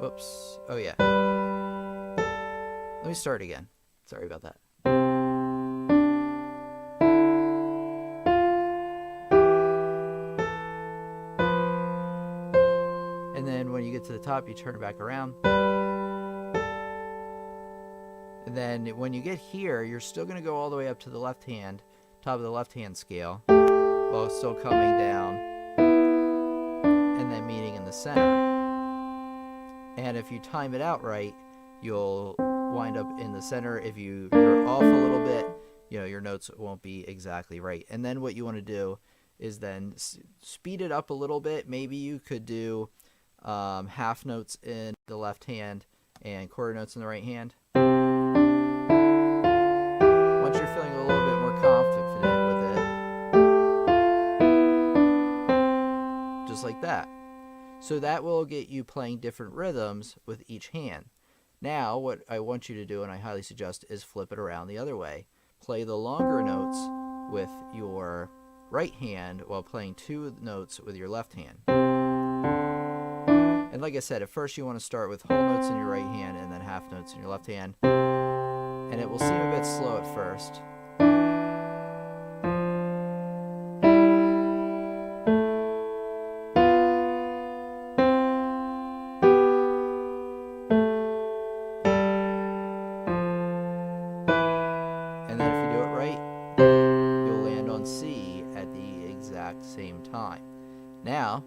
Whoops. Oh yeah. Let me start again. Sorry about that. And then when you get to the top, you turn it back around. And then when you get here, you're still going to go all the way up to the left hand, top of the left hand scale, while still coming down and then meeting in the center. And if you time it out right, you'll wind up in the center. If you're off a little bit, your notes won't be exactly right. And then what you want to do is then speed it up a little bit. Maybe you could do half notes in the left hand and quarter notes in the right hand. Once you're feeling a little bit more confident with it, just like that. So that will get you playing different rhythms with each hand. Now, what I want you to do, and I highly suggest, is flip it around the other way. Play the longer notes with your right hand while playing 2 notes with your left hand. And like I said, at first you want to start with whole notes in your right hand and then half notes in your left hand. And it will seem a bit slow at first. And then if you do it right, you'll land on C at the exact same time. Now,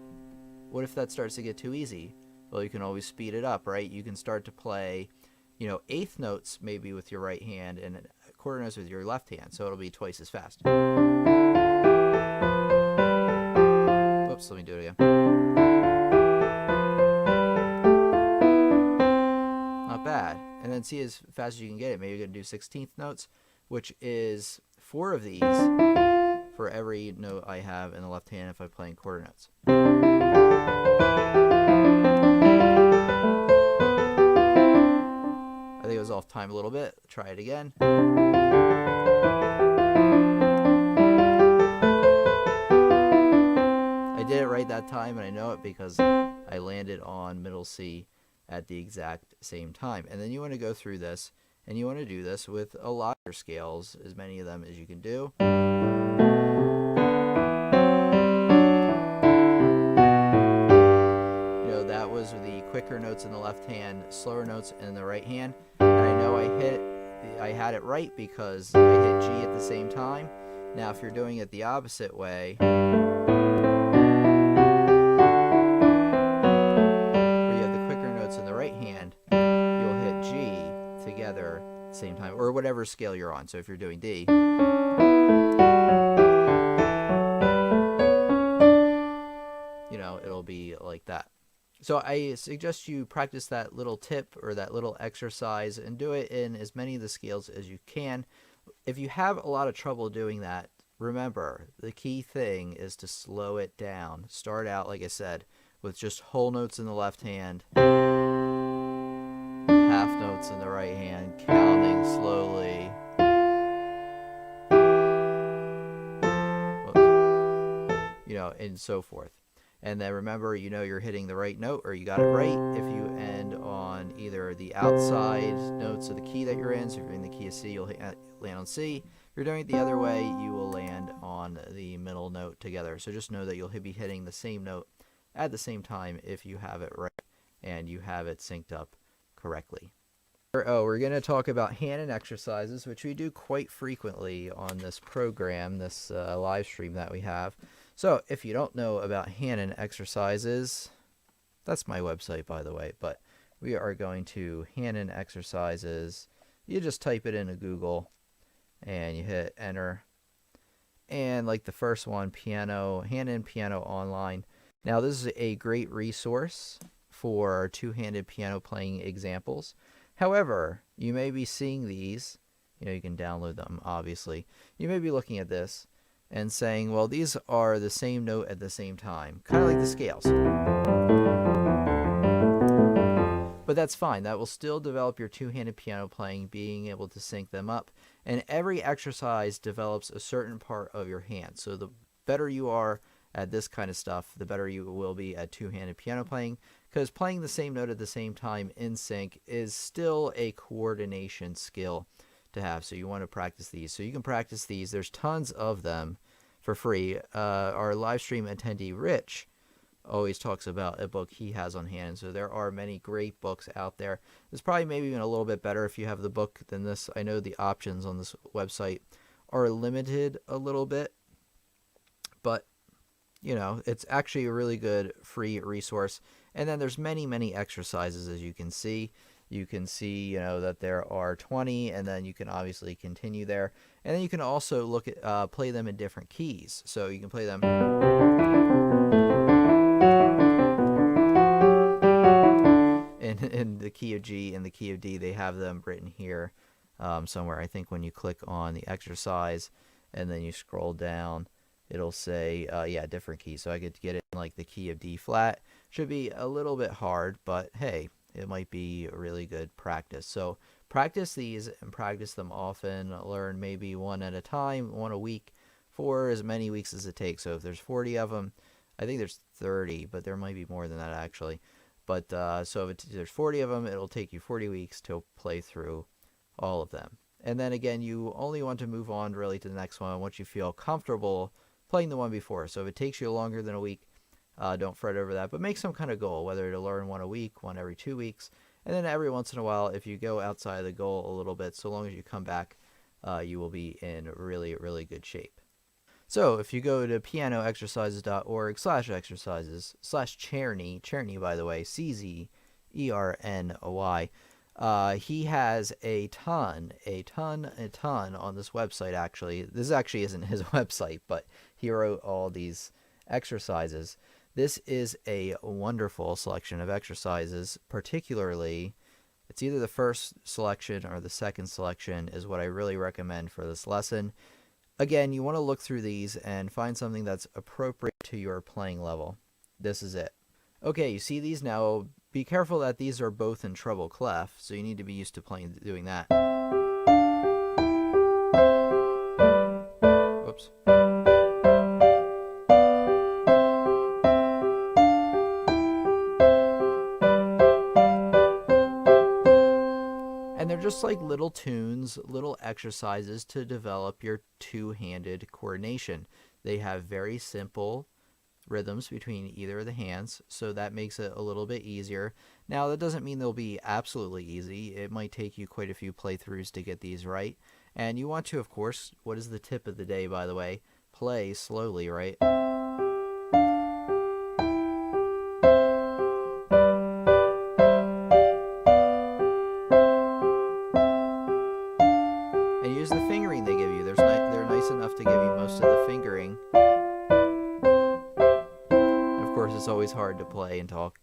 what if that starts to get too easy? Well, you can always speed it up, right? You can start to play, eighth notes maybe with your right hand and quarter notes with your left hand, so it'll be twice as fast. Whoops, let me do it again. Not bad. And then see as fast as you can get it. Maybe you're going to do 16th notes, which is 4 of these for every note I have in the left hand if I'm playing quarter notes. I think it was off time a little bit. Try it again. I did it right that time, and I know it because I landed on middle C at the exact same time. And then you want to go through this, and you want to do this with a lot of scales, as many of them as you can do. That was the quicker notes in the left hand, slower notes in the right hand. And I know I had it right because I hit G at the same time. Now if you're doing it the opposite way, where you have the quicker notes in the right hand, you'll hit G together at the same time, or whatever scale you're on. So if you're doing D, it'll be like that. So I suggest you practice that little tip or that little exercise and do it in as many of the scales as you can. If you have a lot of trouble doing that, remember, the key thing is to slow it down. Start out, like I said, with just whole notes in the left hand, half notes in the right hand, counting slowly. And so forth. And then remember, you're hitting the right note, or you got it right if you end on either the outside notes of the key that you're in. So if you're in the key of C, you'll land on C. If you're doing it the other way, you will land on the middle note together. So just know that you'll be hitting the same note at the same time if you have it right and you have it synced up correctly. We're going to talk about Hanon exercises, which we do quite frequently on this program, this live stream that we have. So if you don't know about Hanon exercises, that's my website, by the way, but we are going to Hanon exercises. You just type it into Google and you hit enter. And like the first one, Hanon Piano Online. Now this is a great resource for two-handed piano playing examples. However, you may be seeing these, you can download them, obviously. You may be looking at this and saying, well, these are the same note at the same time, kind of like the scales. But that's fine. That will still develop your two-handed piano playing, being able to sync them up. And every exercise develops a certain part of your hand. So the better you are at this kind of stuff, the better you will be at two-handed piano playing. because playing the same note at the same time in sync is still a coordination skill to have. So you want to practice these. So you can practice these. There's tons of them for free. Our live stream attendee, Rich, always talks about a book he has on hand. So there are many great books out there. It's probably maybe even a little bit better if you have the book than this. I know the options on this website are limited a little bit, but you know, it's actually a really good free resource. And then there's many exercises, as you can see. You can see, you know, that there are 20, and then you can obviously continue there. And then you can also look at play them in different keys. So you can play them in the key of G and the key of D. They have them written here somewhere. I think when you click on the exercise and then you scroll down, it'll say, yeah, different keys. So I could get it in like the key of D flat. Should be a little bit hard, but hey, it might be a really good practice. So practice these and practice them often. Learn maybe one at a time, one a week, for as many weeks as it takes. So if there's 40 of them, I think there's 30, but there might be more than that actually. But so if there's 40 of them, it'll take you 40 weeks to play through all of them. And then again, you only want to move on really to the next one once you feel comfortable playing the one before. So if it takes you longer than a week, don't fret over that, but make some kind of goal, whether to learn one a week, one every 2 weeks, and then every once in a while, if you go outside of the goal a little bit, so long as you come back, you will be in really good shape. So if you go to pianoexercises.org/exercises/Czerny, Czerny, by the way, Czerny, he has a ton on this website. Actually, this actually isn't his website, but he wrote all these exercises. This is a wonderful selection of exercises. Particularly, it's either the first selection or the second selection is what I really recommend for this lesson. Again, you want to look through these and find something that's appropriate to your playing level. This is it. Okay, you see these now. Be careful that these are both in treble clef, so you need to be used to doing that. Whoops. And they're just like little tunes, little exercises to develop your two-handed coordination. They have very simple rhythms between either of the hands, so that makes it a little bit easier. Now, that doesn't mean they'll be absolutely easy. It might take you quite a few playthroughs to get these right. And you want to, of course, what is the tip of the day, by the way? Play slowly, right? And use the fingering they give you. They're nice enough to give you most of the fingering. Of course, it's always hard to play and talk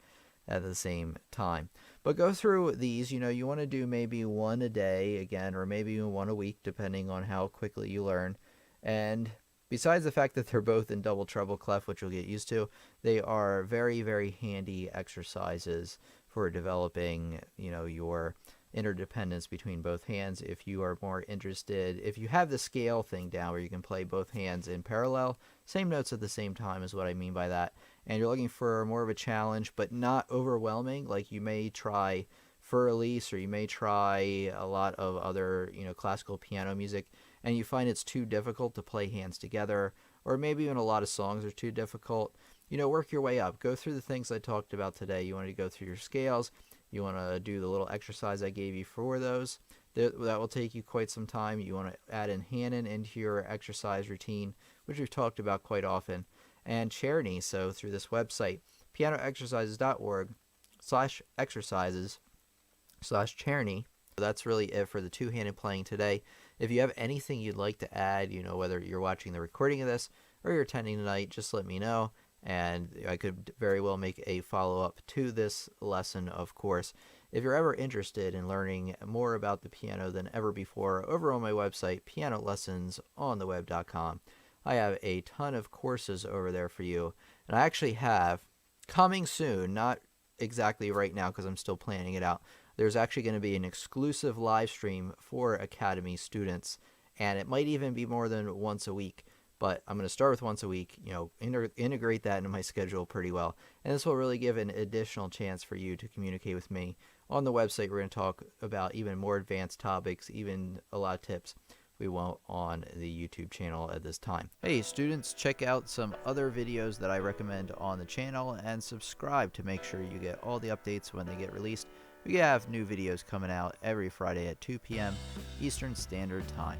at the same time. But go through these. You know, you want to do maybe one a day again, or maybe even one a week, depending on how quickly you learn. And besides the fact that they're both in double treble clef, which you'll get used to, they are very handy exercises for developing, you know, your interdependence between both hands. If you are more interested, if you have the scale thing down where you can play both hands in parallel, same notes at the same time is what I mean by that, and you're looking for more of a challenge but not overwhelming, like you may try Fur-Elise or you may try a lot of other, you know, classical piano music, and you find it's too difficult to play hands together, or maybe even a lot of songs are too difficult, you know, work your way up. Go through the things I talked about today. You want to go through your scales. You want to do the little exercise I gave you for those. That will take you quite some time. You want to add in Hanon into your exercise routine, which we've talked about quite often, and Czerny. So through this website, pianoexercises.org/exercises/Czerny. That's really it for the two-handed playing today. If you have anything you'd like to add, you know, whether you're watching the recording of this or you're attending tonight, just let me know. And I could very well make a follow-up to this lesson, of course. If you're ever interested in learning more about the piano than ever before, over on my website, pianolessonsontheweb.com, I have a ton of courses over there for you. And I actually have, coming soon, not exactly right now because I'm still planning it out, there's actually going to be an exclusive live stream for Academy students, and it might even be more than once a week. but I'm going to start with once a week, integrate that into my schedule pretty well. And this will really give an additional chance for you to communicate with me. On the website, we're going to talk about even more advanced topics, even a lot of tips we won't on the YouTube channel at this time. Hey students, check out some other videos that I recommend on the channel and subscribe to make sure you get all the updates when they get released. We have new videos coming out every Friday at 2 p.m. Eastern Standard Time.